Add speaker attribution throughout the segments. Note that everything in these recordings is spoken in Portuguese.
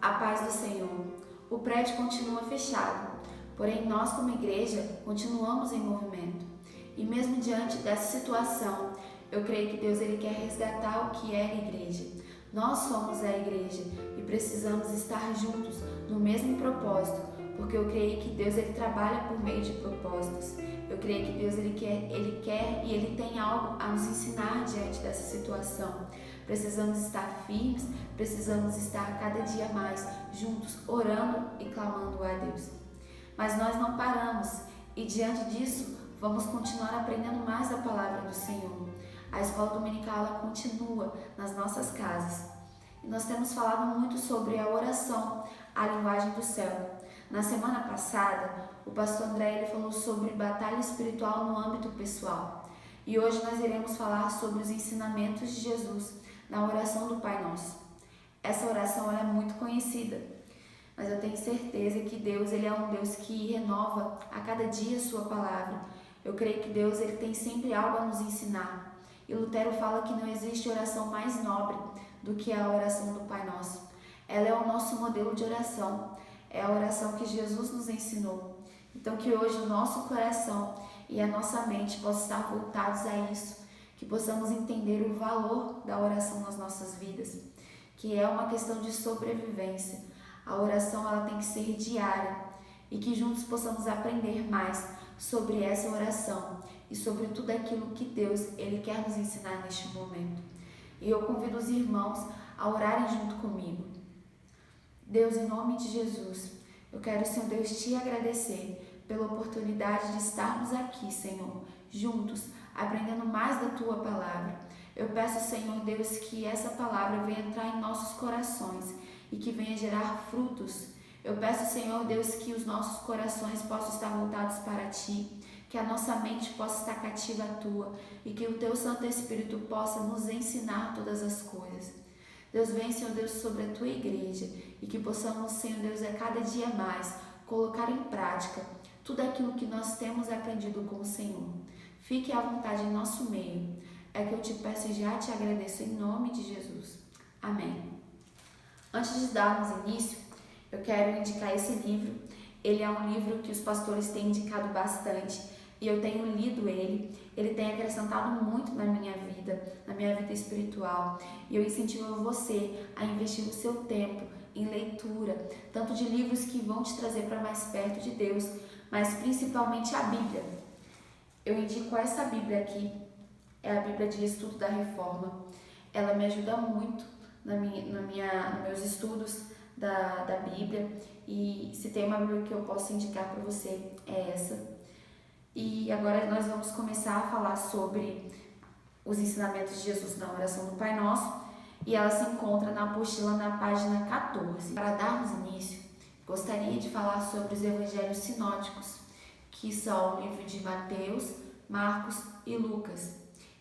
Speaker 1: A paz do Senhor. O prédio continua fechado, porém nós como igreja continuamos em movimento. E mesmo diante dessa situação, eu creio que Deus ele quer resgatar o que é a igreja. Nós somos a igreja e precisamos estar juntos no mesmo propósito, porque eu creio que Deus ele trabalha por meio de propósitos. Eu creio que Deus ele quer e ele tem algo a nos ensinar diante dessa situação. Precisamos estar firmes, precisamos estar cada dia mais juntos, orando e clamando a Deus. Mas nós não paramos e diante disso vamos continuar aprendendo mais a palavra do Senhor. A escola dominical ela continua nas nossas casas. E nós temos falado muito sobre a oração, a linguagem do céu. Na semana passada, o pastor André ele falou sobre batalha espiritual no âmbito pessoal. E hoje nós iremos falar sobre os ensinamentos de Jesus na oração do Pai Nosso. Essa oração ela é muito conhecida, mas eu tenho certeza que Deus ele é um Deus que renova a cada dia a sua palavra. Eu creio que Deus ele tem sempre algo a nos ensinar. E Lutero fala que não existe oração mais nobre do que a oração do Pai Nosso. Ela é o nosso modelo de oração. É a oração que Jesus nos ensinou. Então que hoje o nosso coração e a nossa mente possam estar voltados a isso. Que possamos entender o valor da oração nas nossas vidas. Que é uma questão de sobrevivência. A oração ela tem que ser diária. E que juntos possamos aprender mais sobre essa oração. E sobre tudo aquilo que Deus ele quer nos ensinar neste momento. E eu convido os irmãos a orarem junto comigo. Deus, em nome de Jesus, eu quero, Senhor Deus, te agradecer pela oportunidade de estarmos aqui, Senhor, juntos, aprendendo mais da Tua palavra. Eu peço, Senhor Deus, que essa palavra venha entrar em nossos corações e que venha gerar frutos. Eu peço, Senhor Deus, que os nossos corações possam estar voltados para Ti, que a nossa mente possa estar cativa à Tua e que o Teu Santo Espírito possa nos ensinar todas as coisas. Deus, vem, Senhor Deus, sobre a Tua igreja e que possamos, Senhor Deus, a cada dia mais colocar em prática tudo aquilo que nós temos aprendido com o Senhor. Fique à vontade em nosso meio. É que eu te peço e já te agradeço em nome de Jesus. Amém. Antes de darmos início, eu quero indicar esse livro. Ele é um livro que os pastores têm indicado bastante e eu tenho lido ele. Ele tem acrescentado muito na minha vida espiritual. E eu incentivo você a investir o seu tempo em leitura, tanto de livros que vão te trazer para mais perto de Deus, mas principalmente a Bíblia. Eu indico essa Bíblia aqui, é a Bíblia de Estudo da Reforma. Ela me ajuda muito nos meus estudos da Bíblia, e se tem uma Bíblia que eu posso indicar para você, é essa. E agora nós vamos começar a falar sobre os ensinamentos de Jesus na oração do Pai Nosso, e ela se encontra na apostila na página 14. Para darmos início, gostaria de falar sobre os evangelhos sinóticos, que são o livro de Mateus, Marcos e Lucas.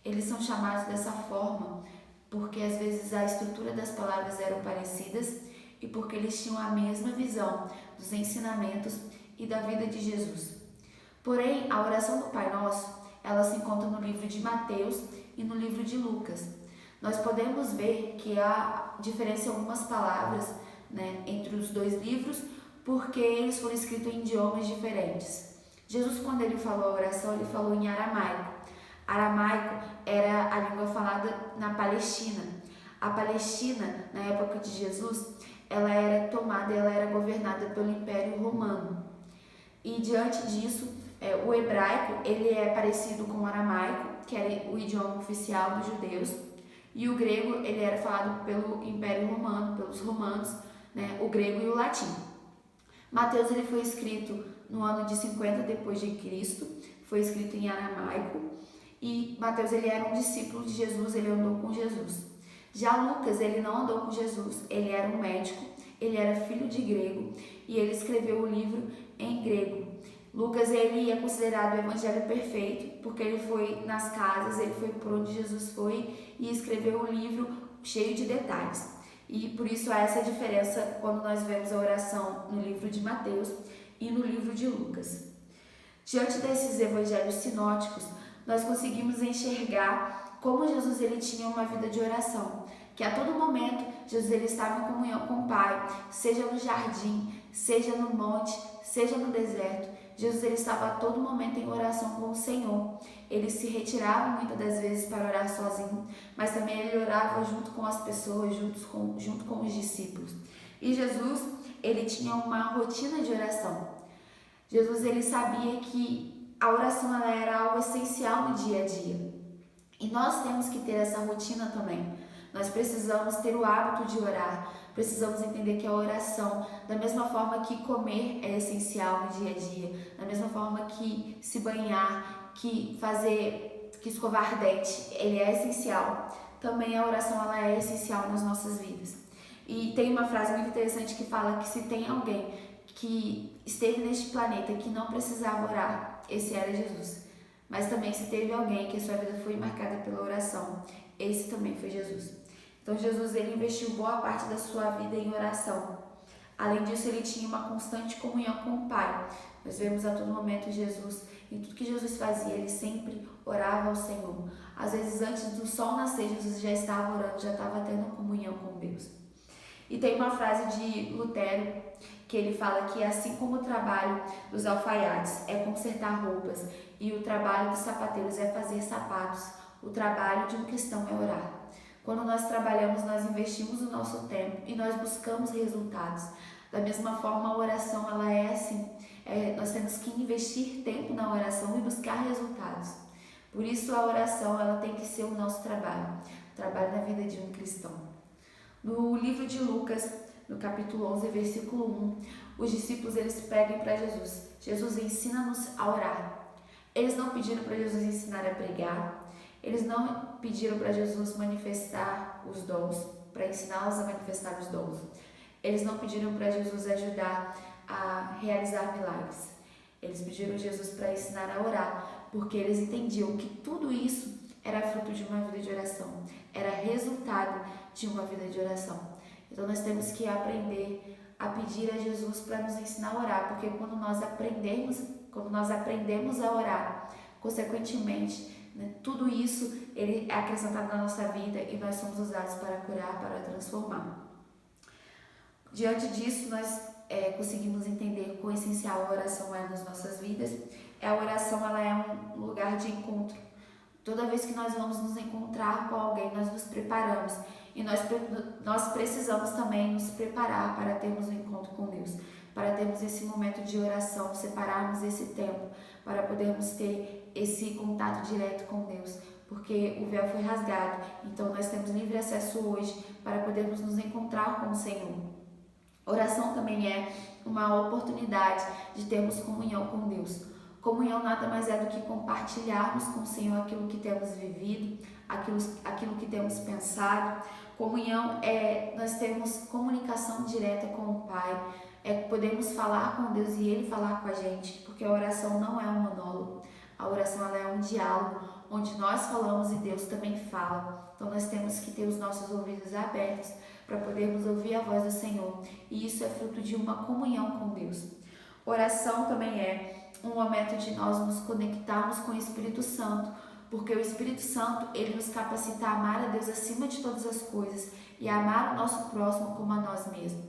Speaker 1: Eles são chamados dessa forma porque às vezes a estrutura das palavras eram parecidas e porque eles tinham a mesma visão dos ensinamentos e da vida de Jesus. Porém, a oração do Pai Nosso, ela se encontra no livro de Mateus e no livro de Lucas. Nós podemos ver que há diferença em algumas palavras, entre os dois livros, porque eles foram escritos em idiomas diferentes. Jesus, quando ele falou a oração, ele falou em aramaico. Aramaico era a língua falada na Palestina. A Palestina, na época de Jesus, ela era tomada e ela era governada pelo Império Romano. E diante disso, o hebraico ele é parecido com o aramaico, que era o idioma oficial dos judeus, e o grego ele era falado pelo Império Romano, pelos romanos, o grego e o latim. Mateus ele foi escrito no ano de 50 depois de Cristo, foi escrito em aramaico, e Mateus ele era um discípulo de Jesus, ele andou com Jesus. Já Lucas ele não andou com Jesus, ele era um médico, ele era filho de grego e ele escreveu o livro em grego. Lucas ele é considerado o evangelho perfeito porque ele foi nas casas, ele foi por onde Jesus foi e escreveu o livro cheio de detalhes. E por isso há essa diferença quando nós vemos a oração no livro de Mateus e no livro de Lucas. Diante desses evangelhos sinóticos, nós conseguimos enxergar como Jesus ele tinha uma vida de oração, que a todo momento Jesus ele estava em comunhão com o Pai, seja no jardim, seja no monte, seja no deserto. Jesus ele estava a todo momento em oração com o Senhor. Ele se retirava muitas das vezes para orar sozinho, mas também ele orava junto com as pessoas, junto com os discípulos. E Jesus, ele tinha uma rotina de oração. Jesus, ele sabia que a oração ela era algo essencial no dia a dia. E nós temos que ter essa rotina também. Nós precisamos ter o hábito de orar. Precisamos entender que a oração, da mesma forma que comer é essencial no dia a dia, da mesma forma que se banhar, que escovar dente, ele é essencial. Também a oração ela é essencial nas nossas vidas. E tem uma frase muito interessante que fala que se tem alguém que esteve neste planeta que não precisava orar, esse era Jesus. Mas também se teve alguém que a sua vida foi marcada pela oração, esse também foi Jesus. Então Jesus ele investiu boa parte da sua vida em oração. Além disso, ele tinha uma constante comunhão com o Pai. Nós vemos a todo momento Jesus, em tudo que Jesus fazia, ele sempre orava ao Senhor. Às vezes antes do sol nascer, Jesus já estava orando, já estava tendo comunhão com Deus. E tem uma frase de Lutero que ele fala que assim como o trabalho dos alfaiates é consertar roupas e o trabalho dos sapateiros é fazer sapatos, o trabalho de um cristão é orar. Quando nós trabalhamos, nós investimos o nosso tempo e nós buscamos resultados. Da mesma forma, a oração ela é assim. Nós temos que investir tempo na oração e buscar resultados. Por isso, a oração ela tem que ser o nosso trabalho na vida de um cristão. No livro de Lucas, no capítulo 11, versículo 1, os discípulos eles pedem para Jesus: Jesus, ensina-nos a orar. Eles não pediram para Jesus ensinar a pregar, eles não pediram para Jesus manifestar os dons, para ensiná-los a manifestar os dons. Eles não pediram para Jesus ajudar a realizar milagres. Eles pediram a Jesus para ensinar a orar, porque eles entendiam que tudo isso era fruto de uma vida de oração, era resultado de uma vida de oração. Então nós temos que aprender a pedir a Jesus para nos ensinar a orar, porque quando nós aprendemos a orar, consequentemente, tudo isso ele é acrescentado na nossa vida e nós somos usados para curar, para transformar. Diante disso, nós conseguimos entender quão essencial a oração é nas nossas vidas. A oração ela é um lugar de encontro. Toda vez que nós vamos nos encontrar com alguém, nós nos preparamos. E nós precisamos também nos preparar para termos um encontro com Deus, para termos esse momento de oração, separarmos esse tempo, para podermos ter esse contato direto com Deus, porque o véu foi rasgado, então nós temos livre acesso hoje para podermos nos encontrar com o Senhor. Oração também é uma oportunidade de termos comunhão com Deus. Comunhão nada mais é do que compartilharmos com o Senhor aquilo que temos vivido, aquilo que temos pensado. Comunhão é nós termos comunicação direta com o Pai, podemos falar com Deus e Ele falar com a gente, porque a oração não é um monólogo, a oração ela é um diálogo, onde nós falamos e Deus também fala. Então nós temos que ter os nossos ouvidos abertos para podermos ouvir a voz do Senhor, e isso é fruto de uma comunhão com Deus. Oração também é um momento de nós nos conectarmos com o Espírito Santo, porque o Espírito Santo, ele nos capacita a amar a Deus acima de todas as coisas e a amar o nosso próximo como a nós mesmos.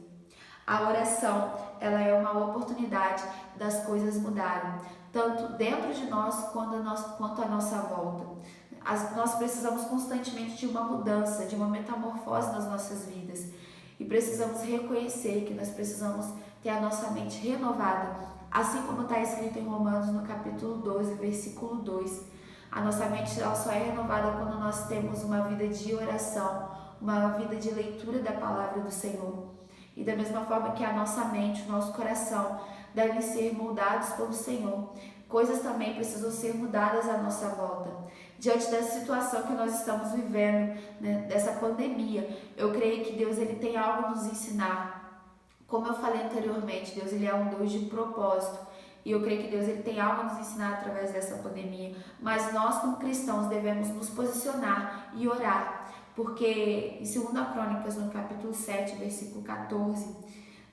Speaker 1: A oração, ela é uma oportunidade das coisas mudarem, tanto dentro de nós quanto à nossa volta. Nós precisamos constantemente de uma mudança, de uma metamorfose nas nossas vidas, e precisamos reconhecer que nós precisamos ter a nossa mente renovada, assim como está escrito em Romanos no capítulo 12, versículo 2. A nossa mente ela só é renovada quando nós temos uma vida de oração, uma vida de leitura da palavra do Senhor. E da mesma forma que a nossa mente, o nosso coração devem ser moldados pelo Senhor, coisas também precisam ser mudadas à nossa volta. Diante dessa situação que nós estamos vivendo, dessa pandemia, eu creio que Deus ele tem algo a nos ensinar. Como eu falei anteriormente, Deus ele é um Deus de propósito. E eu creio que Deus ele tem algo a nos ensinar através dessa pandemia. Mas nós, como cristãos, devemos nos posicionar e orar. Porque em 2 Crônicas, no capítulo 7, versículo 14,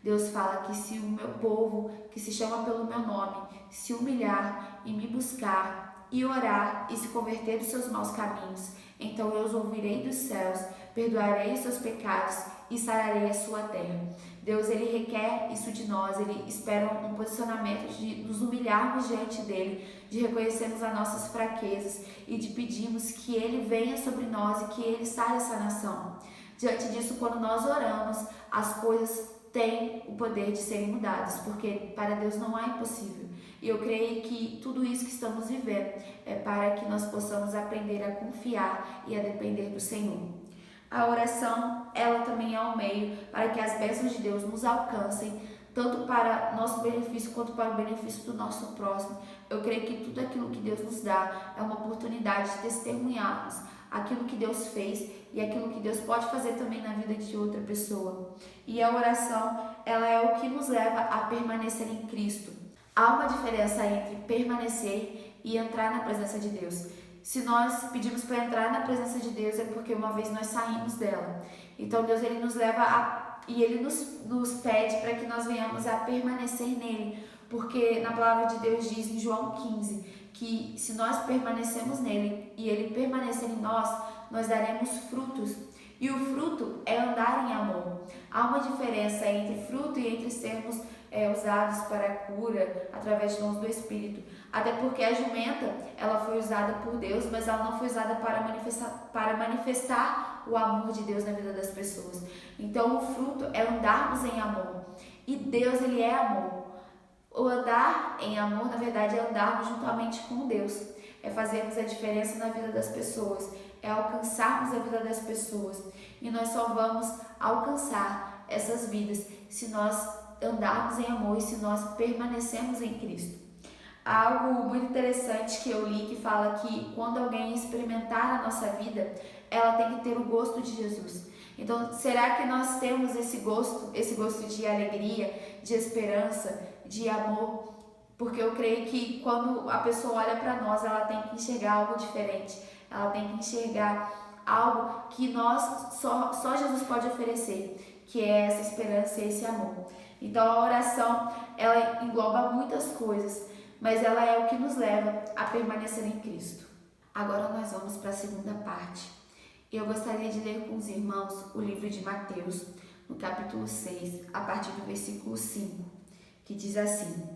Speaker 1: Deus fala que se o meu povo, que se chama pelo meu nome, se humilhar e me buscar, e orar e se converter dos seus maus caminhos, então eu os ouvirei dos céus, perdoarei os seus pecados e sararei a sua terra. Deus, ele requer isso de nós, ele espera um posicionamento de nos humilharmos diante dele, de reconhecermos as nossas fraquezas e de pedirmos que ele venha sobre nós e que ele sare essa nação. Diante disso, quando nós oramos, as coisas têm o poder de serem mudadas, porque para Deus não há impossível. E eu creio que tudo isso que estamos vivendo é para que nós possamos aprender a confiar e a depender do Senhor. A oração, ela também é um meio para que as bênçãos de Deus nos alcancem, tanto para nosso benefício quanto para o benefício do nosso próximo. Eu creio que tudo aquilo que Deus nos dá é uma oportunidade de testemunharmos aquilo que Deus fez e aquilo que Deus pode fazer também na vida de outra pessoa. E a oração, ela é o que nos leva a permanecer em Cristo. Há uma diferença entre permanecer e entrar na presença de Deus. Se nós pedimos para entrar na presença de Deus é porque uma vez nós saímos dela. Então Deus, ele nos leva e ele nos pede para que nós venhamos a permanecer nele. Porque na palavra de Deus diz em João 15 que se nós permanecemos nele e ele permanecer em nós, nós daremos frutos. E o fruto é andar em amor. Há uma diferença entre fruto e entre sermos usados para a cura através de dons do Espírito. Até porque a jumenta, ela foi usada por Deus, mas ela não foi usada para manifestar o amor de Deus na vida das pessoas. Então o fruto é andarmos em amor. E Deus, ele é amor. O andar em amor, na verdade, é andarmos juntamente com Deus. É fazermos a diferença na vida das pessoas. É alcançarmos a vida das pessoas. E nós só vamos alcançar essas vidas se nós andarmos em amor e se nós permanecemos em Cristo. Há algo muito interessante que eu li que fala que quando alguém experimentar a nossa vida, ela tem que ter o gosto de Jesus. Então, será que nós temos esse gosto de alegria, de esperança, de amor? Porque eu creio que quando a pessoa olha para nós, ela tem que enxergar algo diferente. Ela tem que enxergar algo que só Jesus pode oferecer, que é essa esperança e esse amor. Então a oração, ela engloba muitas coisas, mas ela é o que nos leva a permanecer em Cristo. Agora nós vamos para a segunda parte. Eu gostaria de ler com os irmãos o livro de Mateus, no capítulo 6, a partir do versículo 5, que diz assim: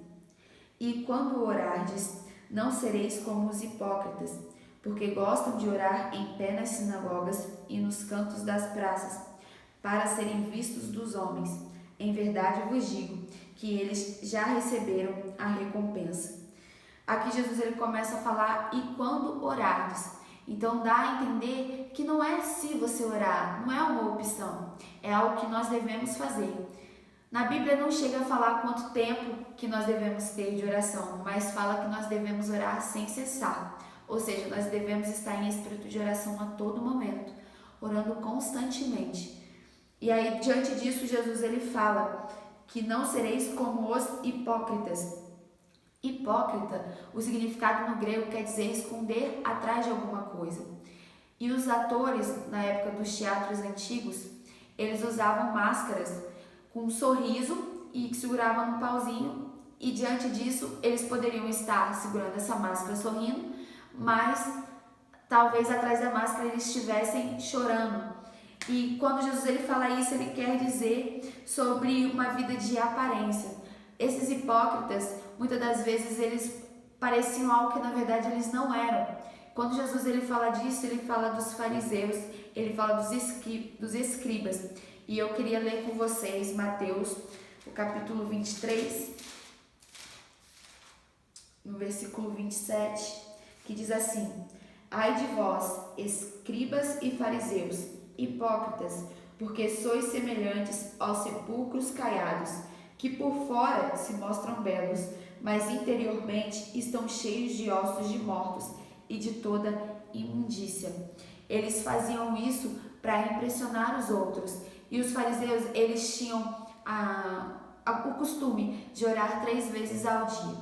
Speaker 1: E quando orardes, não sereis como os hipócritas, porque gostam de orar em pé nas sinagogas e nos cantos das praças, para serem vistos dos homens. Em verdade vos digo que eles já receberam a recompensa. Aqui Jesus, ele começa a falar, e quando orardes. Então dá a entender que não é se você orar, não é uma opção, é algo que nós devemos fazer. Na Bíblia não chega a falar quanto tempo que nós devemos ter de oração, mas fala que nós devemos orar sem cessar. Ou seja, nós devemos estar em espírito de oração a todo momento, orando constantemente. E aí, diante disso, Jesus, ele fala que não sereis como os hipócritas. Hipócrita, o significado no grego quer dizer esconder atrás de alguma coisa. E os atores, na época dos teatros antigos, eles usavam máscaras com um sorriso e que seguravam um pauzinho. E diante disso, eles poderiam estar segurando essa máscara sorrindo, mas talvez atrás da máscara eles estivessem chorando. E quando Jesus, ele fala isso, ele quer dizer sobre uma vida de aparência. Esses hipócritas, muitas das vezes, eles pareciam algo que na verdade eles não eram. Quando Jesus, ele fala disso, ele fala dos fariseus, ele fala dos escribas. E eu queria ler com vocês Mateus, o capítulo 23, no versículo 27, que diz assim: Ai de vós, escribas e fariseus, hipócritas, porque sois semelhantes aos sepulcros caiados, que por fora se mostram belos, mas interiormente estão cheios de ossos de mortos e de toda imundícia. Eles faziam isso para impressionar os outros. E os fariseus, eles tinham o costume de orar 3 vezes ao dia.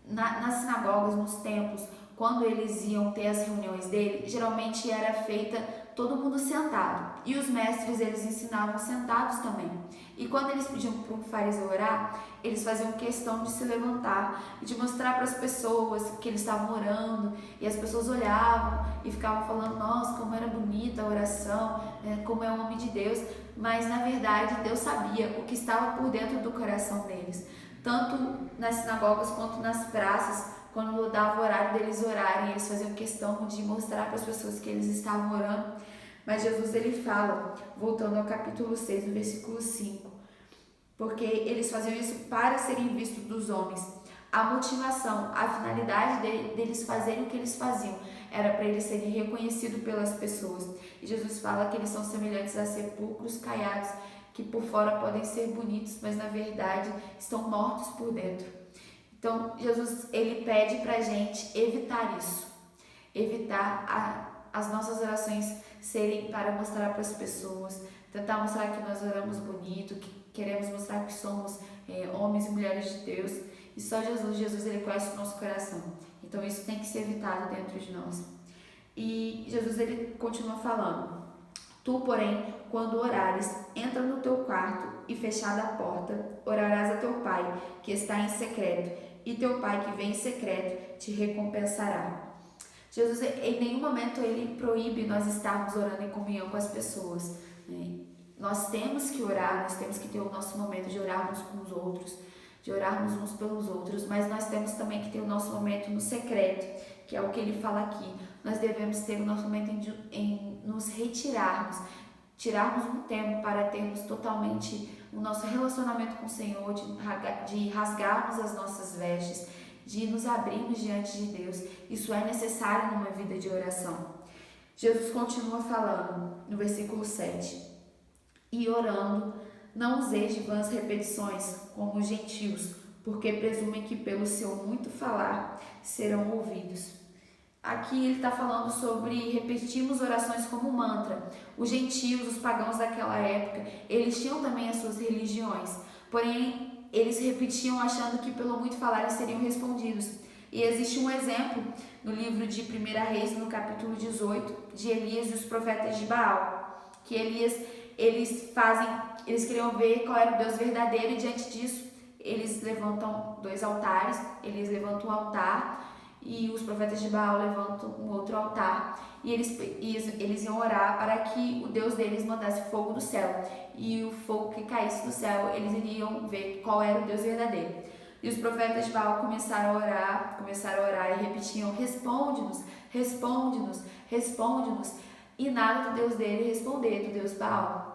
Speaker 1: Nas sinagogas, nos templos, quando eles iam ter as reuniões dele, geralmente era feita todo mundo sentado. E os mestres, eles ensinavam sentados também. E quando eles pediam para um fariseu orar, eles faziam questão de se levantar e de mostrar para as pessoas que eles estavam orando. E as pessoas olhavam e ficavam falando, nossa, como era bonita a oração, como é o homem de Deus. Mas, na verdade, Deus sabia o que estava por dentro do coração deles. Tanto nas sinagogas quanto nas praças, quando dava o horário deles orarem, eles faziam questão de mostrar para as pessoas que eles estavam orando. Mas Jesus, ele fala, voltando ao capítulo 6, no versículo 5, porque eles faziam isso para serem vistos dos homens. A motivação, a finalidade deles fazerem o que eles faziam era para eles serem reconhecidos pelas pessoas. E Jesus fala que eles são semelhantes a sepulcros caiados, que por fora podem ser bonitos, mas na verdade estão mortos por dentro. Então, Jesus, ele pede para a gente evitar isso, evitar as nossas orações serem para mostrar para as pessoas, tentar mostrar que nós oramos bonito, que queremos mostrar que somos homens e mulheres de Deus. E só Jesus, ele conhece o nosso coração. Então, isso tem que ser evitado dentro de nós. E Jesus, ele continua falando, tu, porém, quando orares, entra no teu quarto e fechada a porta, orarás a teu pai, que está em secreto, e teu pai que vem em secreto te recompensará. Jesus, em nenhum momento, ele proíbe nós estarmos orando em comunhão com as pessoas, né? Nós temos que orar, nós temos que ter o nosso momento de orarmos com os outros, de orarmos uns pelos outros, mas nós temos também que ter o nosso momento no secreto, que é o que ele fala aqui. Nós devemos ter o nosso momento em nos retirarmos, tirarmos um tempo para termos totalmente o nosso relacionamento com o Senhor, de rasgarmos as nossas vestes, de nos abrirmos diante de Deus. Isso é necessário numa vida de oração. Jesus continua falando no versículo 7, e orando, não useis de vãs repetições, como os gentios, porque presumem que pelo seu muito falar serão ouvidos. Aqui ele está falando sobre repetirmos orações como mantra. Os gentios, os pagãos daquela época, eles tinham também as suas religiões, porém eles repetiam achando que pelo muito falar eles seriam respondidos. E existe um exemplo no livro de 1 Reis, no capítulo 18, de Elias e os profetas de Baal, que Elias, eles queriam ver qual era o Deus verdadeiro, e diante disso eles levantam 2 altares, eles levantam um altar e os profetas de Baal levantam um outro altar, e eles iam orar para que o Deus deles mandasse fogo do céu, e o fogo que caísse do céu, eles iriam ver qual era o Deus verdadeiro. E os profetas de Baal começaram a orar e repetiam, responde-nos, responde-nos, responde-nos, e nada do Deus dele responder, do Deus Baal.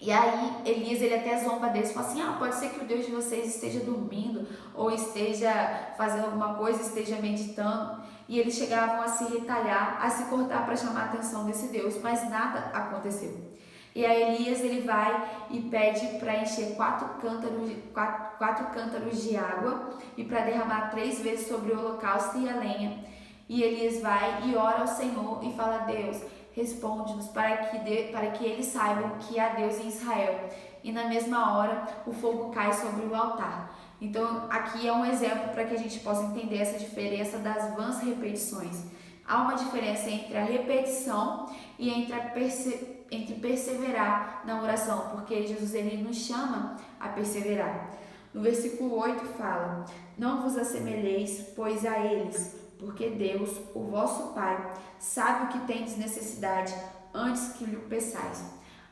Speaker 1: E aí Elias, ele até zomba deles, fala assim, pode ser que o Deus de vocês esteja dormindo, ou esteja fazendo alguma coisa, esteja meditando. E eles chegavam a se retalhar, a se cortar para chamar a atenção desse Deus, mas nada aconteceu. E aí Elias, ele vai e pede para encher 4 cântaros de água e para derramar 3 vezes sobre o holocausto e a lenha. E Elias vai e ora ao Senhor e fala, Deus, responde-nos para que eles saibam que há Deus em Israel. E na mesma hora o fogo cai sobre o altar. Então aqui é um exemplo para que a gente possa entender essa diferença das vãs repetições. Há uma diferença entre a repetição e entre perseverar na oração, porque Jesus, ele nos chama a perseverar. No versículo 8 fala, não vos assemelheis, pois a eles, porque Deus, o vosso Pai, sabe o que tendes necessidade antes que lhe peçais.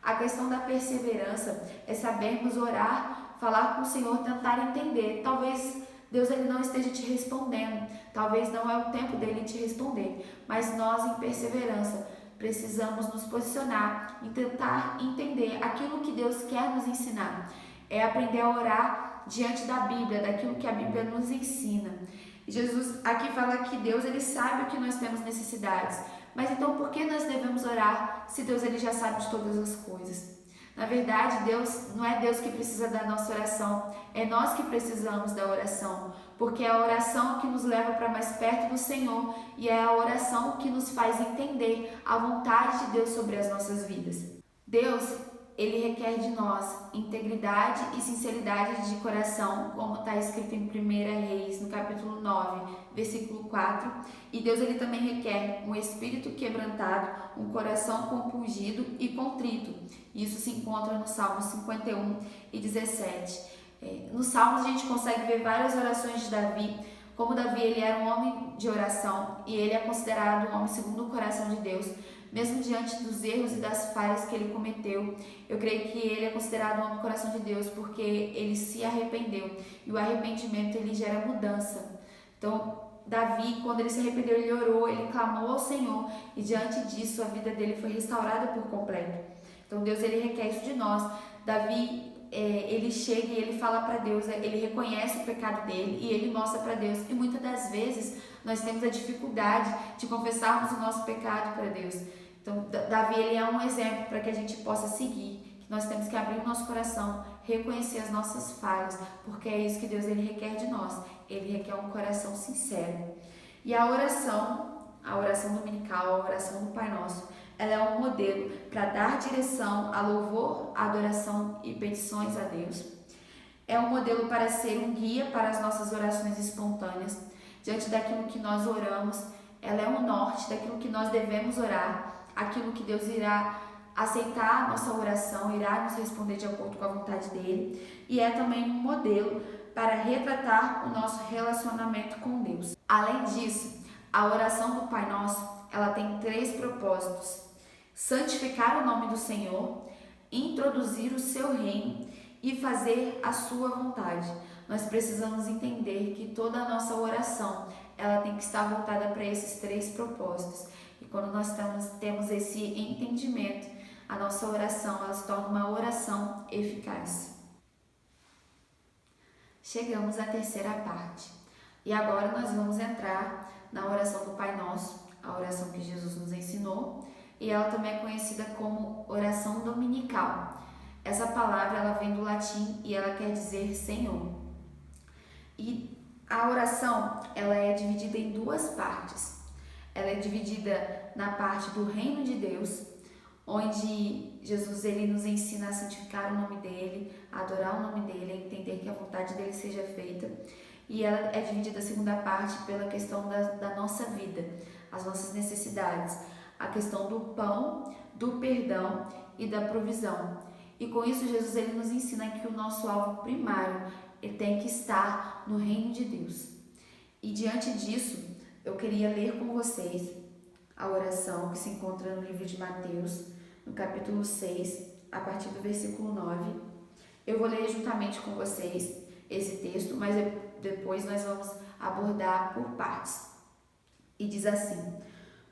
Speaker 1: A questão da perseverança é sabermos orar, falar com o Senhor, tentar entender. Talvez Deus, ele não esteja te respondendo, talvez não é o tempo dele te responder, mas nós, em perseverança, precisamos nos posicionar e tentar entender aquilo que Deus quer nos ensinar. É aprender a orar diante da Bíblia, daquilo que a Bíblia nos ensina. Jesus aqui fala que Deus, ele sabe o que nós temos necessidades. Mas então por que nós devemos orar se Deus, ele já sabe de todas as coisas? Na verdade, Deus não é Deus que precisa da nossa oração, é nós que precisamos da oração, porque é a oração que nos leva para mais perto do Senhor e é a oração que nos faz entender a vontade de Deus sobre as nossas vidas. Deus, ele requer de nós integridade e sinceridade de coração, como está escrito em 1 Reis, no capítulo 9, versículo 4. E Deus ele também requer um espírito quebrantado, um coração compungido e contrito. Isso se encontra no Salmo 51 e 17. Nos Salmos a gente consegue ver várias orações de Davi. Como Davi ele era um homem de oração e ele é considerado um homem segundo o coração de Deus, mesmo diante dos erros e das falhas que ele cometeu. Eu creio que ele é considerado um homem do coração de Deus porque ele se arrependeu, e o arrependimento ele gera mudança. Então Davi, quando ele se arrependeu, ele orou, ele clamou ao Senhor, e diante disso a vida dele foi restaurada por completo. Então Deus ele requer isso de nós. Davi ele chega e ele fala para Deus, ele reconhece o pecado dele e ele mostra para Deus. E muitas das vezes nós temos a dificuldade de confessarmos o nosso pecado para Deus. Então Davi ele é um exemplo para que a gente possa seguir, que nós temos que abrir o nosso coração, reconhecer as nossas falhas, porque é isso que Deus ele requer de nós. Ele requer um coração sincero. E a oração dominical, a oração do Pai Nosso, ela é um modelo para dar direção a louvor, adoração e petições a Deus. É um modelo para ser um guia para as nossas orações espontâneas. Diante daquilo que nós oramos, ela é um norte daquilo que nós devemos orar, aquilo que Deus irá aceitar a nossa oração, irá nos responder de acordo com a vontade dele. E é também um modelo para retratar o nosso relacionamento com Deus. Além disso, a oração do Pai Nosso, ela tem 3 propósitos: santificar o nome do Senhor, introduzir o seu reino e fazer a sua vontade. Nós precisamos entender que toda a nossa oração, ela tem que estar voltada para esses 3 propósitos. E quando nós temos esse entendimento, a nossa oração, ela se torna uma oração eficaz. Chegamos à terceira parte. E agora nós vamos entrar na oração do Pai Nosso, a oração que Jesus nos ensinou. E ela também é conhecida como oração dominical. Essa palavra ela vem do latim e ela quer dizer Senhor. E a oração ela é dividida em 2 partes. Ela é dividida na parte do reino de Deus, onde Jesus ele nos ensina a santificar o nome dele, a adorar o nome dele, a entender que a vontade dele seja feita. E ela é dividida a segunda parte pela questão da nossa vida, as nossas necessidades, a questão do pão, do perdão e da provisão. E com isso Jesus ele nos ensina que o nosso alvo primário ele tem que estar no reino de Deus. E diante disso, eu queria ler com vocês a oração que se encontra no livro de Mateus, no capítulo 6, a partir do versículo 9. Eu vou ler juntamente com vocês esse texto, mas depois nós vamos abordar por partes. E diz assim: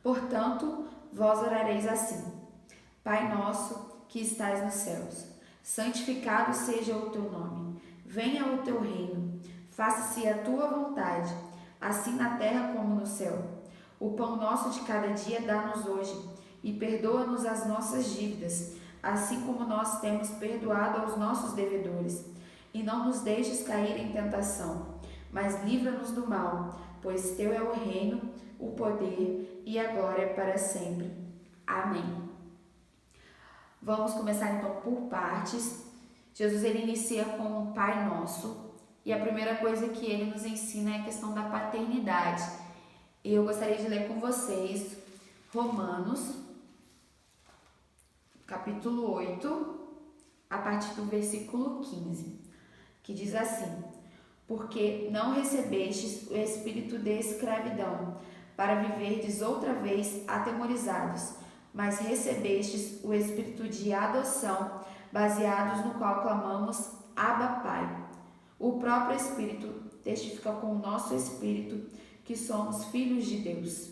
Speaker 1: portanto, vós orareis assim: Pai nosso que estais nos céus, santificado seja o teu nome. Venha o teu reino. Faça-se a tua vontade, assim na terra como no céu. O pão nosso de cada dia dá-nos hoje, e perdoa-nos as nossas dívidas, assim como nós temos perdoado aos nossos devedores. E não nos deixes cair em tentação, mas livra-nos do mal, pois teu é o reino, o poder e a glória para sempre. Amém. Vamos começar então por partes. Jesus ele inicia com o Pai Nosso, e a primeira coisa que ele nos ensina é a questão da paternidade. E eu gostaria de ler com vocês Romanos, capítulo 8, a partir do versículo 15, que diz assim: porque não recebestes o espírito de escravidão, para viverdes outra vez atemorizados, mas recebestes o espírito de adoção, baseados no qual clamamos Abba Pai. O próprio Espírito testifica com o nosso espírito que somos filhos de Deus.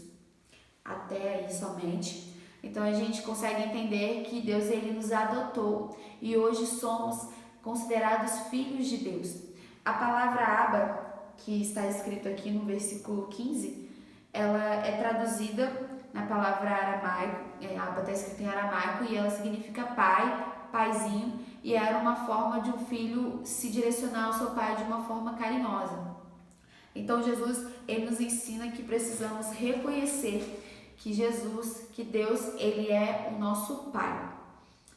Speaker 1: Até aí somente. Então a gente consegue entender que Deus ele nos adotou e hoje somos considerados filhos de Deus. A palavra Abba, que está escrito aqui no versículo 15, ela é traduzida na palavra aramaico, Abba está escrito em aramaico e ela significa pai, paizinho, e era uma forma de um filho se direcionar ao seu pai de uma forma carinhosa. Então Jesus, ele nos ensina que precisamos reconhecer que Jesus, que Deus, ele é o nosso pai.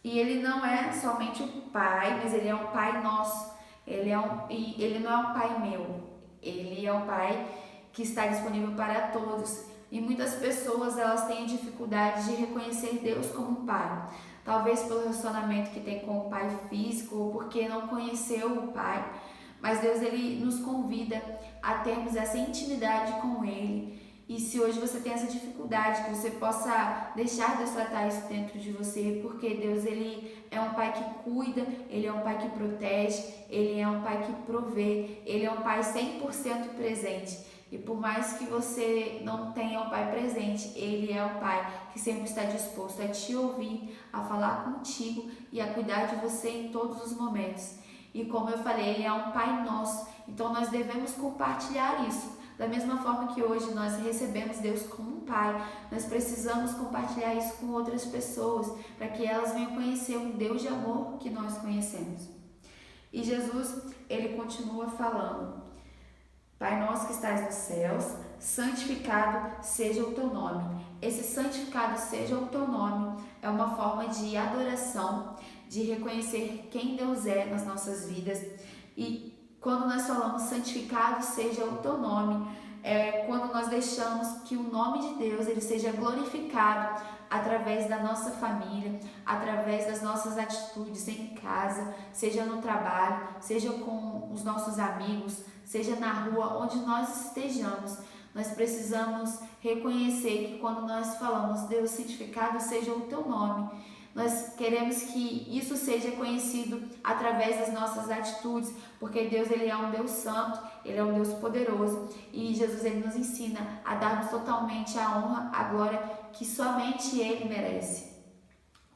Speaker 1: E ele não é somente o pai, mas ele é um pai nosso. E ele não é um pai meu. Ele é um pai que está disponível para todos. E muitas pessoas elas têm dificuldade de reconhecer Deus como um pai. Talvez pelo relacionamento que tem com o pai físico ou porque não conheceu o pai. Mas Deus ele nos convida a termos essa intimidade com ele. E se hoje você tem essa dificuldade, que você possa deixar Deus tratar isso dentro de você, porque Deus ele é um pai que cuida, ele é um pai que protege, ele é um pai que provê, ele é um pai 100% presente. E por mais que você não tenha um pai presente, ele é um pai que sempre está disposto a te ouvir, a falar contigo e a cuidar de você em todos os momentos. E como eu falei, ele é um pai nosso, então nós devemos compartilhar isso. Da mesma forma que hoje nós recebemos Deus como um pai, nós precisamos compartilhar isso com outras pessoas, para que elas venham conhecer o Deus de amor que nós conhecemos. E Jesus, ele continua falando: Pai nosso que estás nos céus, santificado seja o teu nome. Esse santificado seja o teu nome é uma forma de adoração, de reconhecer quem Deus é nas nossas vidas. E quando nós falamos santificado seja o teu nome, é quando nós deixamos que o nome de Deus ele seja glorificado através da nossa família, através das nossas atitudes em casa, seja no trabalho, seja com os nossos amigos, seja na rua, onde nós estejamos. Nós precisamos reconhecer que quando nós falamos Deus, santificado seja o teu nome, nós queremos que isso seja conhecido através das nossas atitudes, porque Deus ele é um Deus santo, ele é um Deus poderoso e Jesus ele nos ensina a darmos totalmente a honra, a glória que somente ele merece.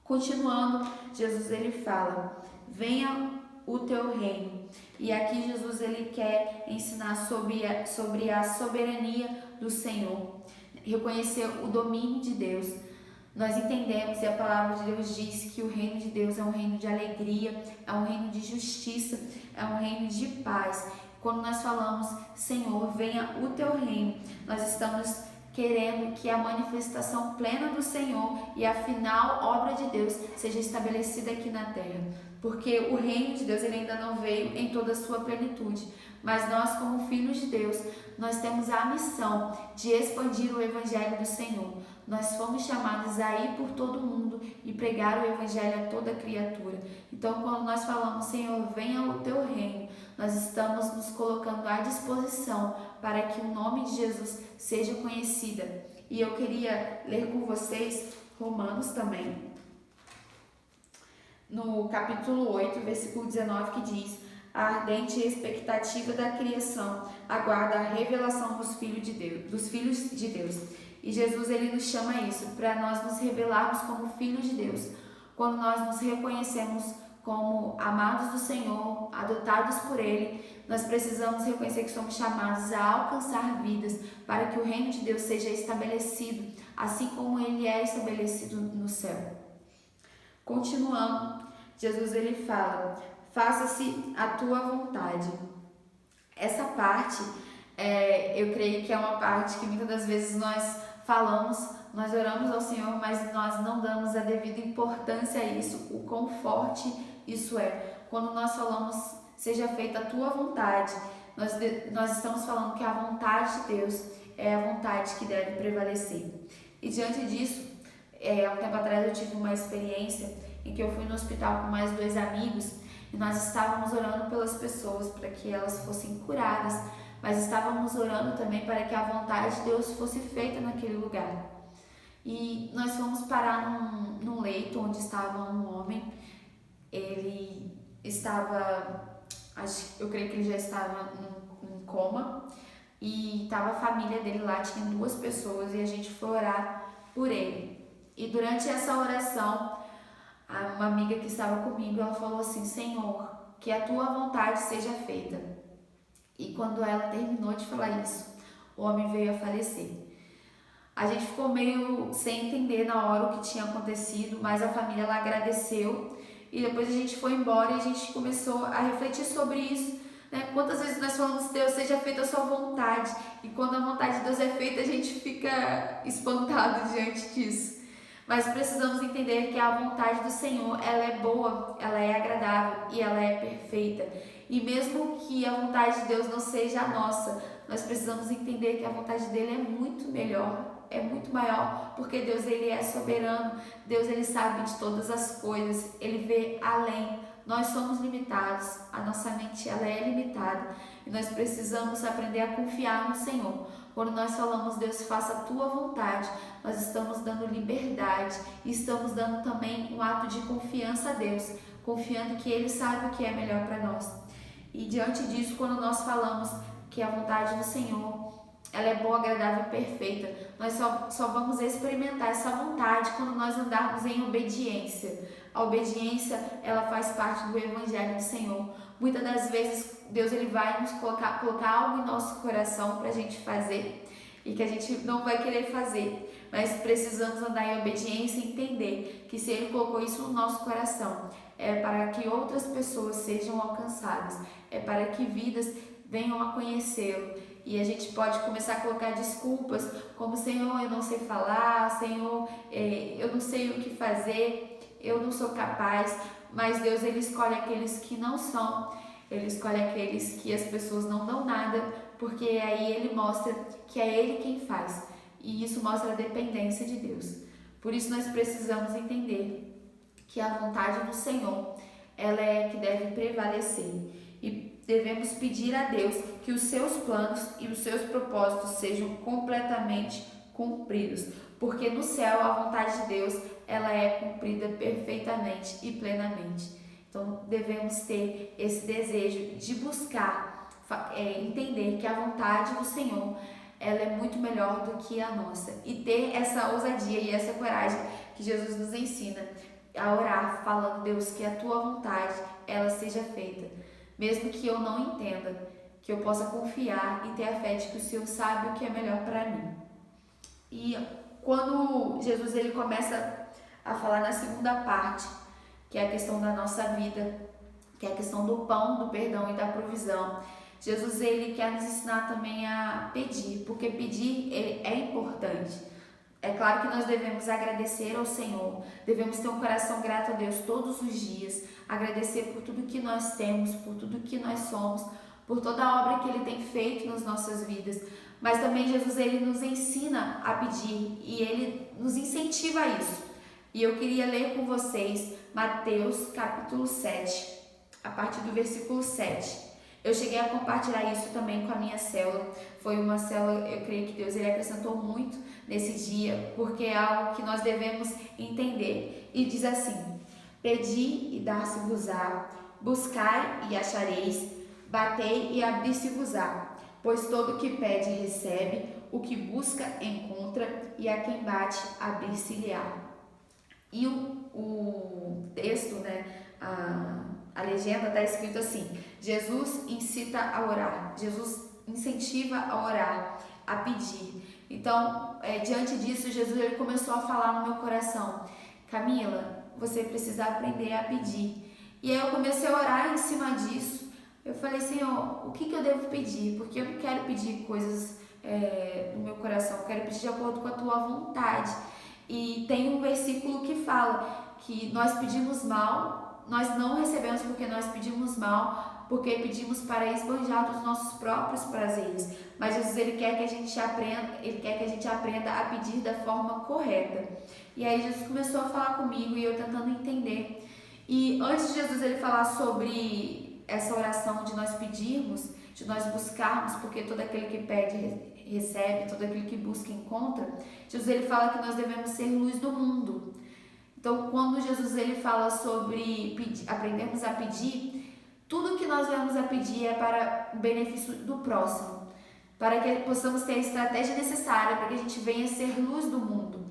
Speaker 1: Continuando, Jesus ele fala: venha o teu reino. E aqui Jesus ele quer ensinar sobre a soberania do Senhor, reconhecer o domínio de Deus. Nós entendemos e a palavra de Deus diz que o reino de Deus é um reino de alegria, é um reino de justiça, é um reino de paz. Quando nós falamos, Senhor, venha o teu reino, nós estamos querendo que a manifestação plena do Senhor e a final obra de Deus seja estabelecida aqui na terra. Porque o reino de Deus ele ainda não veio em toda a sua plenitude. Mas nós, como filhos de Deus, nós temos a missão de expandir o evangelho do Senhor. Nós fomos chamados a ir por todo mundo e pregar o evangelho a toda criatura. Então, quando nós falamos, Senhor, venha o teu reino, nós estamos nos colocando à disposição para que o nome de Jesus seja conhecido. E eu queria ler com vocês Romanos também, no capítulo 8, versículo 19, que diz: a ardente expectativa da criação aguarda a revelação dos filhos de Deus. E Jesus ele nos chama a isso, para nós nos revelarmos como filhos de Deus. Quando nós nos reconhecemos como amados do Senhor, adotados por Ele, nós precisamos reconhecer que somos chamados a alcançar vidas para que o reino de Deus seja estabelecido, assim como Ele é estabelecido no céu. Continuando, Jesus ele fala: faça-se a tua vontade. Essa parte, eu creio que é uma parte que muitas das vezes nós falamos, nós oramos ao Senhor, mas nós não damos a devida importância a isso, o quão forte isso é. Quando nós falamos, seja feita a tua vontade, nós estamos falando que a vontade de Deus é a vontade que deve prevalecer. E diante disso, há um tempo atrás eu tive uma experiência em que eu fui no hospital com mais 2 amigos e nós estávamos orando pelas pessoas para que elas fossem curadas, mas estávamos orando também para que a vontade de Deus fosse feita naquele lugar. E nós fomos parar num leito onde estava um homem. Ele estava, eu creio que ele já estava em coma, e estava a família dele lá, tinha 2 pessoas, e a gente foi orar por ele. E durante essa oração, uma amiga que estava comigo, ela falou assim: Senhor, que a tua vontade seja feita. E quando ela terminou de falar isso, o homem veio a falecer. A gente ficou meio sem entender na hora o que tinha acontecido, mas a família ela agradeceu e depois a gente foi embora e a gente começou a refletir sobre isso, né? Quantas vezes nós falamos: Deus, seja feita a sua vontade, e quando a vontade de Deus é feita, a gente fica espantado diante disso. Nós precisamos entender que a vontade do Senhor, ela é boa, ela é agradável e ela é perfeita. E mesmo que a vontade de Deus não seja a nossa, nós precisamos entender que a vontade dele é muito melhor, é muito maior, porque Deus, ele é soberano, Deus, ele sabe de todas as coisas, ele vê além. Nós somos limitados, a nossa mente, ela é limitada e nós precisamos aprender a confiar no Senhor. Quando nós falamos, Deus, faça a tua vontade, nós estamos dando liberdade e estamos dando também um ato de confiança a Deus, confiando que ele sabe o que é melhor para nós. E diante disso, quando nós falamos que a vontade do Senhor, ela é boa, agradável e perfeita, nós só vamos experimentar essa vontade quando nós andarmos em obediência. A obediência, ela faz parte do Evangelho do Senhor. Muitas das vezes, Deus, ele vai nos colocar algo em nosso coração para a gente fazer e que a gente não vai querer fazer, mas precisamos andar em obediência e entender que se ele colocou isso no nosso coração, é para que outras pessoas sejam alcançadas, é para que vidas venham a conhecê-lo. E a gente pode começar a colocar desculpas, como: Senhor, eu não sei falar, Senhor, eu não sei o que fazer, eu não sou capaz. Mas Deus, ele escolhe aqueles que não são, ele escolhe aqueles que as pessoas não dão nada, porque aí ele mostra que é ele quem faz. E isso mostra a dependência de Deus. Por isso nós precisamos entender que a vontade do Senhor, ela é que deve prevalecer. E devemos pedir a Deus que os seus planos e os seus propósitos sejam completamente cumpridos, porque no céu a vontade de Deus, ela é cumprida perfeitamente e plenamente. Então devemos ter esse desejo de buscar, entender que a vontade do Senhor, ela é muito melhor do que a nossa, e ter essa ousadia e essa coragem que Jesus nos ensina a orar, falando: Deus, que a tua vontade, ela seja feita. Mesmo que eu não entenda, que eu possa confiar e ter a fé de que o Senhor sabe o que é melhor para mim. E quando Jesus, ele começa a falar na segunda parte, que é a questão da nossa vida, que é a questão do pão, do perdão e da provisão, Jesus, ele quer nos ensinar também a pedir, porque pedir é importante. É claro que nós devemos agradecer ao Senhor, devemos ter um coração grato a Deus todos os dias, agradecer por tudo que nós temos, por tudo que nós somos, por toda a obra que ele tem feito nas nossas vidas. Mas também Jesus, ele nos ensina a pedir e ele nos incentiva a isso. E eu queria ler com vocês Mateus capítulo 7, a partir do versículo 7. Eu cheguei a compartilhar isso também com a minha célula. Foi uma célula, eu creio que Deus, ele acrescentou muito nesse dia, porque é algo que nós devemos entender. E diz assim: pedi e dar-se-vos-á, buscai e achareis, batei e abrir-se-vos-á. Pois todo o que pede recebe, o que busca encontra, e a quem bate abrir-se-lhe-á. E o texto, né, a legenda está escrito assim: Jesus incita a orar, Jesus incentiva a orar, a pedir. Então, diante disso, Jesus, ele começou a falar no meu coração: Camila, você precisa aprender a pedir. E aí eu comecei a orar em cima disso. Eu falei: Senhor, o que eu devo pedir? Porque eu não quero pedir coisas no meu coração, eu quero pedir de acordo com a tua vontade. E tem um versículo que fala que nós pedimos mal, nós não recebemos porque nós pedimos mal, porque pedimos para esbanjar dos nossos próprios prazeres. Mas Jesus, ele quer que a gente aprenda a pedir da forma correta. E aí Jesus começou a falar comigo e eu tentando entender. E antes de Jesus, ele falar sobre essa oração de nós pedirmos, de nós buscarmos, porque todo aquele que pede recebe, todo aquele que busca encontra, Jesus, ele fala que nós devemos ser luz do mundo. Então, quando Jesus, ele fala sobre aprendermos a pedir, tudo que nós vamos a pedir é para o benefício do próximo, para que possamos ter a estratégia necessária para que a gente venha ser luz do mundo.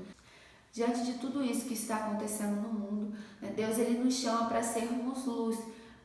Speaker 1: Diante de tudo isso que está acontecendo no mundo, né, Deus, ele nos chama para sermos luz,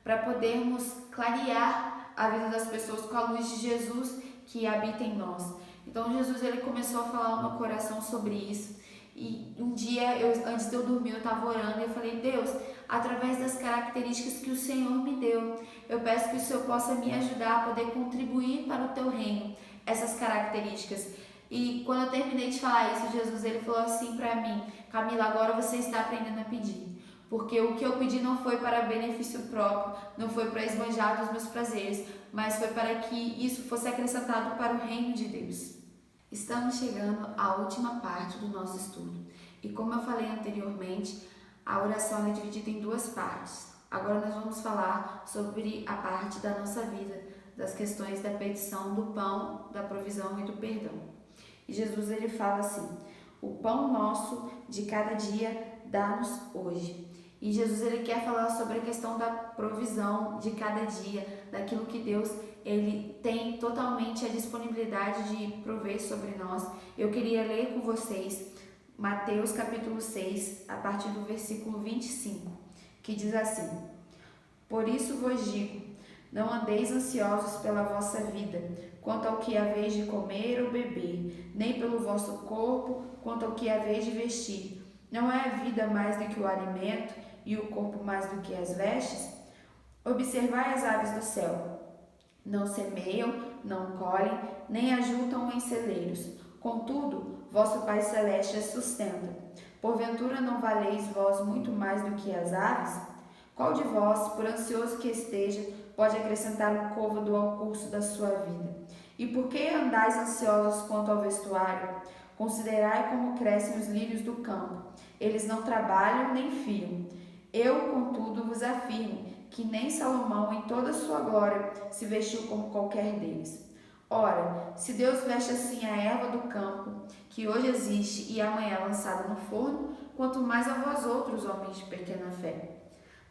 Speaker 1: para podermos clarear a vida das pessoas com a luz de Jesus que habita em nós. Então Jesus, ele começou a falar no meu coração sobre isso. E um dia, antes de eu dormir, eu estava orando e eu falei: Deus, através das características que o Senhor me deu, eu peço que o Senhor possa me ajudar a poder contribuir para o teu reino, essas características. E quando eu terminei de falar isso, Jesus ele falou assim para mim: Camila, agora você está aprendendo a pedir. Porque o que eu pedi não foi para benefício próprio, não foi para esbanjar dos meus prazeres, mas foi para que isso fosse acrescentado para o reino de Deus. Estamos chegando à última parte do nosso estudo. E como eu falei anteriormente, a oração é dividida em duas partes. Agora nós vamos falar sobre a parte da nossa vida, das questões da petição do pão, da provisão e do perdão. E Jesus ele fala assim: o pão nosso de cada dia dá-nos hoje. E Jesus ele quer falar sobre a questão da provisão de cada dia, daquilo que Deus ele tem totalmente a disponibilidade de prover sobre nós. Eu queria ler com vocês Mateus capítulo 6, a partir do versículo 25, que diz assim: por isso vos digo, não andeis ansiosos pela vossa vida, quanto ao que haveis de comer ou beber, nem pelo vosso corpo, quanto ao que haveis de vestir. Não é a vida mais do que o alimento, e o corpo mais do que as vestes? Observai as aves do céu. Não semeiam, não colhem, nem ajuntam em celeiros. Contudo, vosso Pai Celeste as sustenta. Porventura não valeis vós muito mais do que as aves? Qual de vós, por ansioso que esteja, pode acrescentar um côvado ao curso da sua vida? E por que andais ansiosos quanto ao vestuário? Considerai como crescem os lírios do campo. Eles não trabalham nem fiam. Eu, contudo, vos afirmo que nem Salomão, em toda a sua glória, se vestiu como qualquer deles. Ora, se Deus veste assim a erva do campo, que hoje existe e amanhã é lançada no forno, quanto mais a vós outros, homens de pequena fé.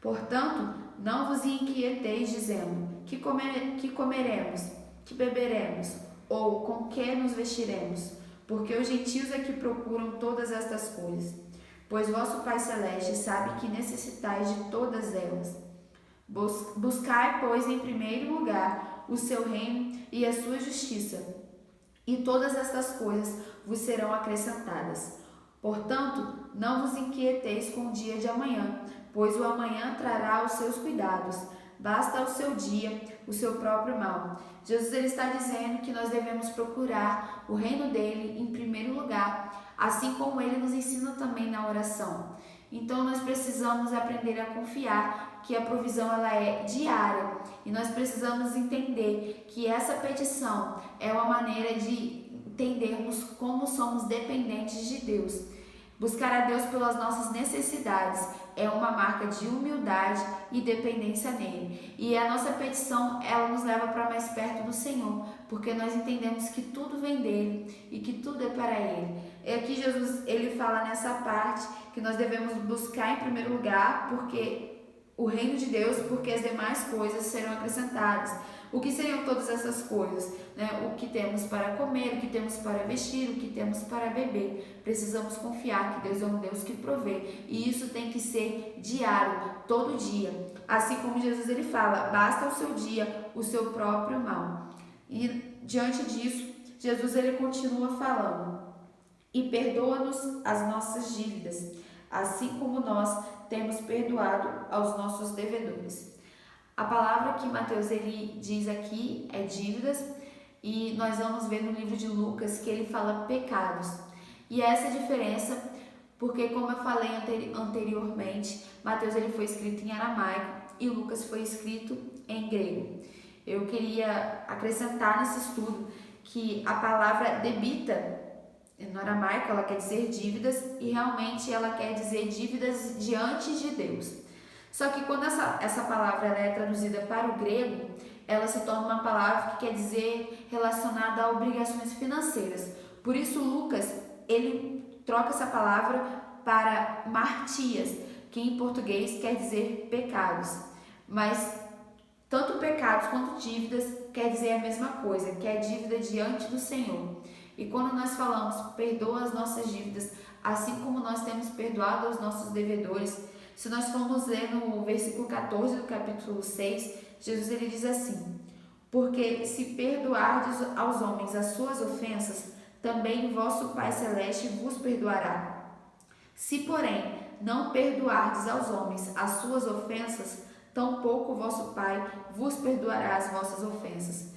Speaker 1: Portanto, não vos inquieteis dizendo, que comeremos, que beberemos, ou com que nos vestiremos, porque os gentios é que procuram todas estas coisas. Pois vosso Pai Celeste sabe que necessitais de todas elas. Buscai, pois, em primeiro lugar o seu reino e a sua justiça, e todas estas coisas vos serão acrescentadas. Portanto, não vos inquieteis com o dia de amanhã, pois o amanhã trará os seus cuidados. Basta ao seu dia o seu próprio mal. Jesus ele está dizendo que nós devemos procurar o reino dele em primeiro lugar, assim como ele nos ensina também na oração. Então nós precisamos aprender a confiar que a provisão ela é diária e nós precisamos entender que essa petição é uma maneira de entendermos como somos dependentes de Deus. Buscar a Deus pelas nossas necessidades é uma marca de humildade e dependência nele. E a nossa petição, ela nos leva para mais perto do Senhor, porque nós entendemos que tudo vem dele e que tudo é para ele. E aqui Jesus, ele fala nessa parte que nós devemos buscar em primeiro lugar, porque o reino de Deus, porque as demais coisas serão acrescentadas. O que seriam todas essas coisas? O que temos para comer, o que temos para vestir, o que temos para beber. Precisamos confiar que Deus é um Deus que provê. E isso tem que ser diário, todo dia. Assim como Jesus ele fala, basta ao seu dia o seu próprio mal. E diante disso, Jesus ele continua falando. E perdoa-nos as nossas dívidas, assim como nós temos perdoado aos nossos devedores. A palavra que Mateus ele diz aqui é dívidas, e nós vamos ver no livro de Lucas que ele fala pecados. E essa é a diferença, porque como eu falei anteriormente, Mateus ele foi escrito em aramaico e Lucas foi escrito em grego. Eu queria acrescentar nesse estudo que a palavra debita, no aramaico ela quer dizer dívidas, e realmente ela quer dizer dívidas diante de Deus. Só que quando essa palavra ela é traduzida para o grego, ela se torna uma palavra que quer dizer relacionada a obrigações financeiras. Por isso Lucas, ele troca essa palavra para martias, que em português quer dizer pecados. Mas tanto pecados quanto dívidas quer dizer a mesma coisa, que é dívida diante do Senhor. E quando nós falamos, perdoa as nossas dívidas, assim como nós temos perdoado aos nossos devedores, se nós formos ler no versículo 14 do capítulo 6, Jesus ele diz assim: porque se perdoardes aos homens as suas ofensas, também vosso Pai Celeste vos perdoará. Se, porém, não perdoardes aos homens as suas ofensas, tampouco vosso Pai vos perdoará as vossas ofensas.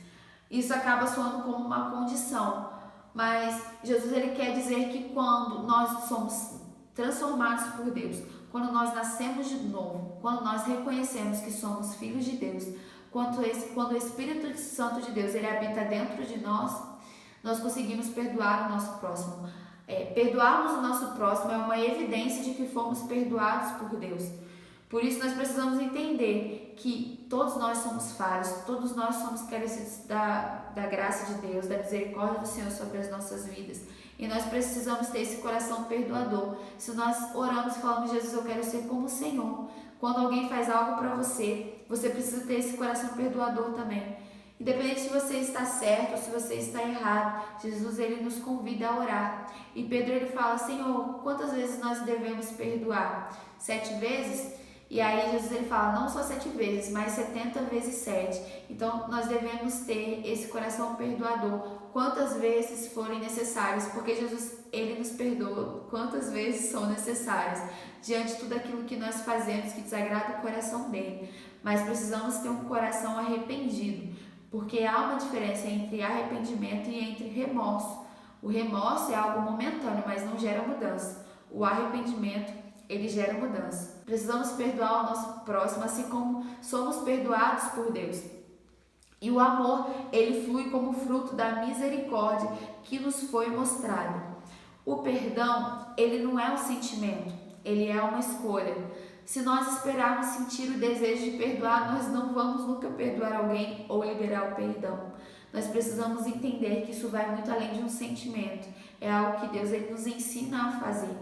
Speaker 1: Isso acaba soando como uma condição, mas Jesus ele quer dizer que quando nós somos transformados por Deus, quando nós nascemos de novo, quando nós reconhecemos que somos filhos de Deus, quando o Espírito Santo de Deus ele habita dentro de nós conseguimos perdoar o nosso próximo. Perdoarmos o nosso próximo é uma evidência de que fomos perdoados por Deus. Por isso nós precisamos entender que todos nós somos falhos, todos nós somos carecidos da graça de Deus, da misericórdia do Senhor sobre as nossas vidas. E nós precisamos ter esse coração perdoador. Se nós oramos e falamos, Jesus, eu quero ser como o Senhor. Quando alguém faz algo para você, você precisa ter esse coração perdoador também. Independente se você está certo ou se você está errado, Jesus ele nos convida a orar. E Pedro ele fala, Senhor, quantas vezes nós devemos perdoar? 7 vezes? E aí Jesus ele fala, não só 7 vezes, mas 70 vezes 7. Então nós devemos ter esse coração perdoador quantas vezes forem necessárias, porque Jesus ele nos perdoa quantas vezes são necessárias, diante de tudo aquilo que nós fazemos que desagrada o coração dele. Mas precisamos ter um coração arrependido, porque há uma diferença entre arrependimento e entre remorso. O remorso é algo momentâneo, mas não gera mudança. O arrependimento ele gera mudança. Precisamos perdoar o nosso próximo, assim como somos perdoados por Deus. E o amor, ele flui como fruto da misericórdia que nos foi mostrado. O perdão, ele não é um sentimento, ele é uma escolha. Se nós esperarmos sentir o desejo de perdoar, nós não vamos nunca perdoar alguém ou liberar o perdão. Nós precisamos entender que isso vai muito além de um sentimento. É algo que Deus ele nos ensina a fazer.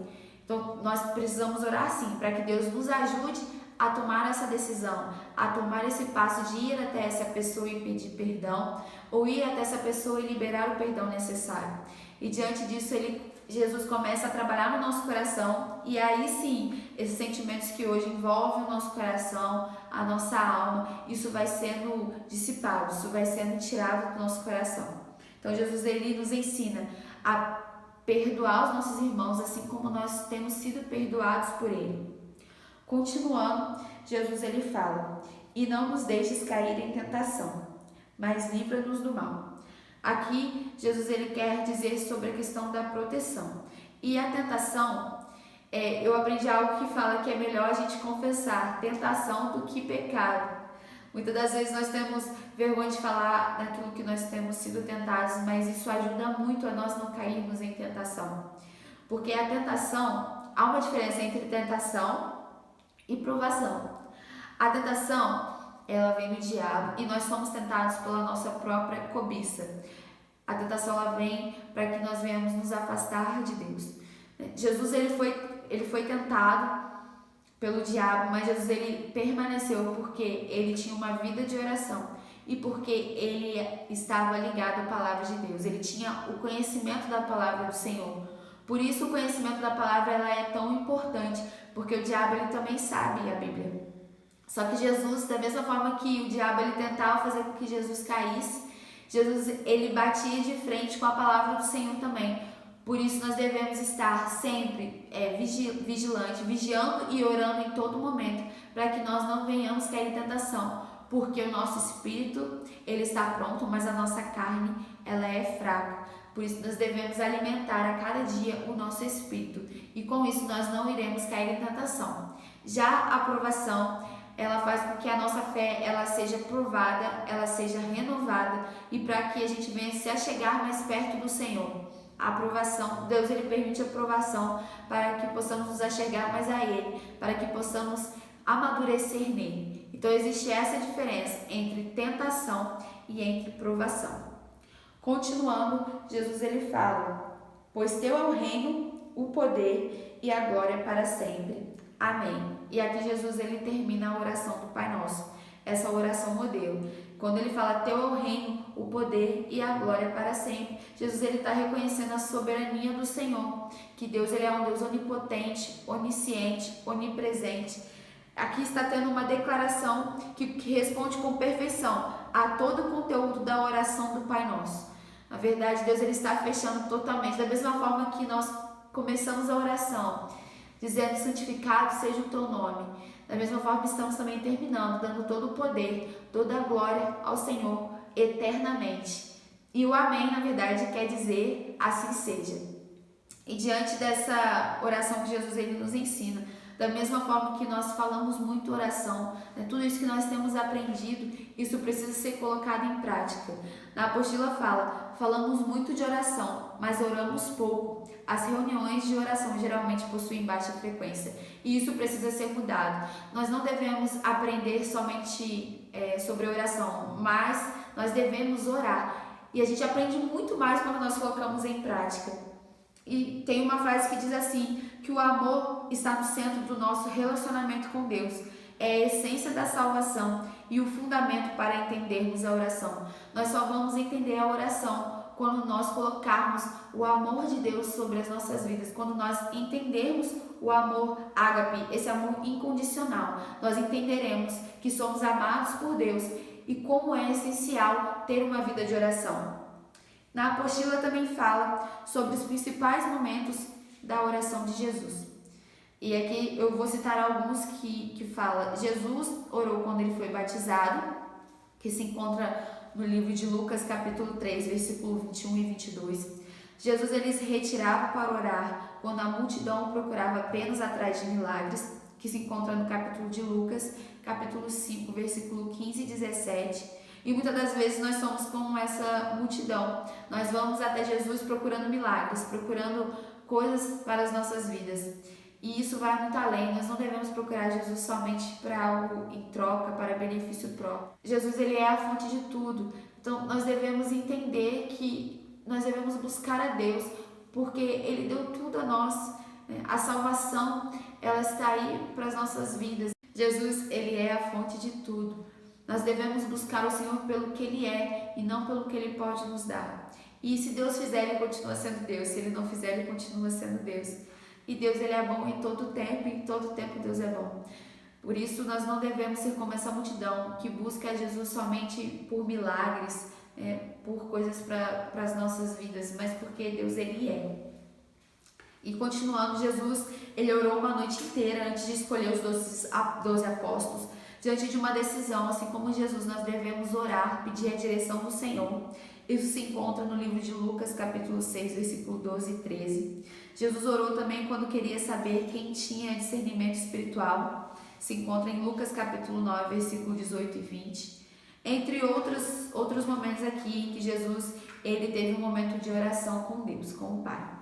Speaker 1: Então, nós precisamos orar sim, para que Deus nos ajude a tomar essa decisão, a tomar esse passo de ir até essa pessoa e pedir perdão, ou ir até essa pessoa e liberar o perdão necessário. E diante disso, Jesus começa a trabalhar no nosso coração, e aí sim, esses sentimentos que hoje envolvem o nosso coração, a nossa alma, isso vai sendo dissipado, isso vai sendo tirado do nosso coração. Então, Jesus ele nos ensina a perdoar os nossos irmãos, assim como nós temos sido perdoados por ele. Continuando, Jesus ele fala, e não nos deixes cair em tentação, mas livra-nos do mal. Aqui, Jesus ele quer dizer sobre a questão da proteção. E a tentação, eu aprendi algo que fala que é melhor a gente confessar tentação do que pecado. Muitas das vezes nós temos vergonha de falar daquilo que nós temos sido tentados, mas isso ajuda muito a nós não cairmos em tentação. Porque a tentação, há uma diferença entre tentação e provação. A tentação, ela vem do diabo e nós somos tentados pela nossa própria cobiça. A tentação ela vem para que nós venhamos nos afastar de Deus. Jesus ele foi tentado pelo diabo, mas Jesus ele permaneceu porque ele tinha uma vida de oração e porque ele estava ligado à palavra de Deus. Ele tinha o conhecimento da palavra do Senhor. Por isso o conhecimento da palavra ela é tão importante, porque o diabo ele também sabe a Bíblia. Só que Jesus, da mesma forma que o diabo ele tentava fazer com que Jesus caísse, Jesus ele batia de frente com a palavra do Senhor também. Por isso nós devemos estar sempre vigilante, vigiando e orando em todo momento, para que nós não venhamos cair em tentação, porque o nosso espírito ele está pronto, mas a nossa carne ela é fraca. Por isso nós devemos alimentar a cada dia o nosso espírito, e com isso nós não iremos cair em tentação. Já a aprovação, ela faz com que a nossa fé ela seja provada, ela seja renovada, e para que a gente venha se achegar mais perto do Senhor. A aprovação, Deus ele permite a aprovação para que possamos nos achegar mais a Ele, para que possamos amadurecer nele. Então existe essa diferença entre tentação e entre provação. Continuando, Jesus ele fala, pois teu é o reino, o poder e a glória para sempre. Amém. E aqui Jesus ele termina a oração do Pai Nosso, essa oração modelo. Quando ele fala teu é o reino, o poder e a glória para sempre, Jesus ele está reconhecendo a soberania do Senhor, que Deus ele é um Deus onipotente, onisciente, onipresente. Aqui está tendo uma declaração que responde com perfeição a todo o conteúdo da oração do Pai Nosso. Na verdade, Deus ele está fechando totalmente, da mesma forma que nós começamos a oração, dizendo santificado seja o teu nome. Da mesma forma estamos também terminando, dando todo o poder, toda a glória ao Senhor eternamente. E o amém, na verdade, quer dizer assim seja. E diante dessa oração que Jesus ele nos ensina, da mesma forma que nós falamos muito oração, né, tudo isso que nós temos aprendido, isso precisa ser colocado em prática. Na apostila falamos muito de oração, mas oramos pouco. As reuniões de oração geralmente possuem baixa frequência e isso precisa ser mudado. Nós não devemos aprender somente sobre oração, mas nós devemos orar. E a gente aprende muito mais quando nós colocamos em prática. E tem uma frase que diz assim, que o amor está no centro do nosso relacionamento com Deus. É a essência da salvação e o fundamento para entendermos a oração. Nós só vamos entender a oração quando nós colocarmos o amor de Deus sobre as nossas vidas, quando nós entendermos o amor ágape, esse amor incondicional. Nós entenderemos que somos amados por Deus e como é essencial ter uma vida de oração. Na apostila também fala sobre os principais momentos da oração de Jesus. E aqui eu vou citar alguns que fala: Jesus orou quando ele foi batizado, que se encontra no livro de Lucas capítulo 3, versículo 21 e 22. Jesus ele se retirava para orar quando a multidão procurava apenas atrás de milagres, que se encontra no capítulo de Lucas, capítulo 5, versículo 15 e 17. E muitas das vezes nós somos como essa multidão. Nós vamos até Jesus procurando milagres, procurando coisas para as nossas vidas. E isso vai muito além. Nós não devemos procurar Jesus somente para algo em troca, para benefício próprio. Jesus ele é a fonte de tudo. Então nós devemos entender que nós devemos buscar a Deus, porque Ele deu tudo a nós. A salvação ela está aí para as nossas vidas. Jesus ele é a fonte de tudo. Nós devemos buscar o Senhor pelo que Ele é e não pelo que Ele pode nos dar. E se Deus fizer, Ele continua sendo Deus. Se Ele não fizer, Ele continua sendo Deus. E Deus ele é bom em todo tempo, e em todo tempo Deus é bom. Por isso, nós não devemos ser como essa multidão que busca Jesus somente por milagres, por coisas para as nossas vidas, mas porque Deus ele é. E continuando, Jesus ele orou uma noite inteira antes de escolher os 12 apóstolos. Diante de uma decisão, assim como Jesus, nós devemos orar, pedir a direção do Senhor. Isso se encontra no livro de Lucas, capítulo 6, versículo 12 e 13. Jesus orou também quando queria saber quem tinha discernimento espiritual. Se encontra em Lucas, capítulo 9, versículo 18 e 20. Entre outros momentos aqui em que Jesus ele teve um momento de oração com Deus, com o Pai.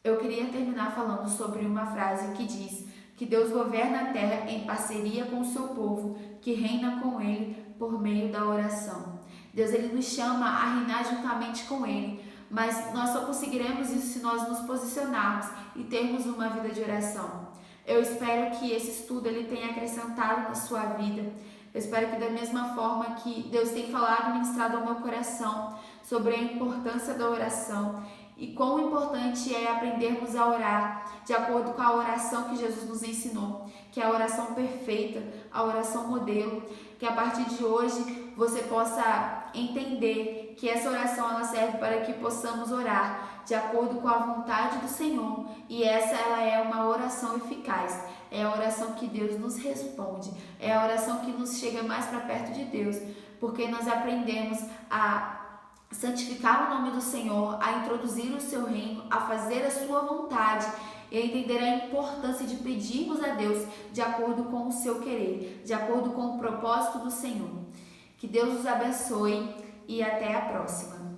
Speaker 1: Eu queria terminar falando sobre uma frase que diz que Deus governa a terra em parceria com o seu povo, que reina com ele por meio da oração. Deus ele nos chama a reinar juntamente com ele, mas nós só conseguiremos isso se nós nos posicionarmos e termos uma vida de oração. Eu espero que esse estudo ele tenha acrescentado na sua vida. Eu espero que da mesma forma que Deus tem falado e ministrado ao meu coração sobre a importância da oração e quão importante é aprendermos a orar de acordo com a oração que Jesus nos ensinou, que é a oração perfeita, a oração modelo, que a partir de hoje você possa entender que essa oração ela serve para que possamos orar de acordo com a vontade do Senhor, e essa ela é uma oração eficaz, é a oração que Deus nos responde, é a oração que nos chega mais para perto de Deus, porque nós aprendemos a santificar o nome do Senhor, a introduzir o seu reino, a fazer a sua vontade e a entender a importância de pedirmos a Deus de acordo com o seu querer, de acordo com o propósito do Senhor. Que Deus os abençoe e até a próxima.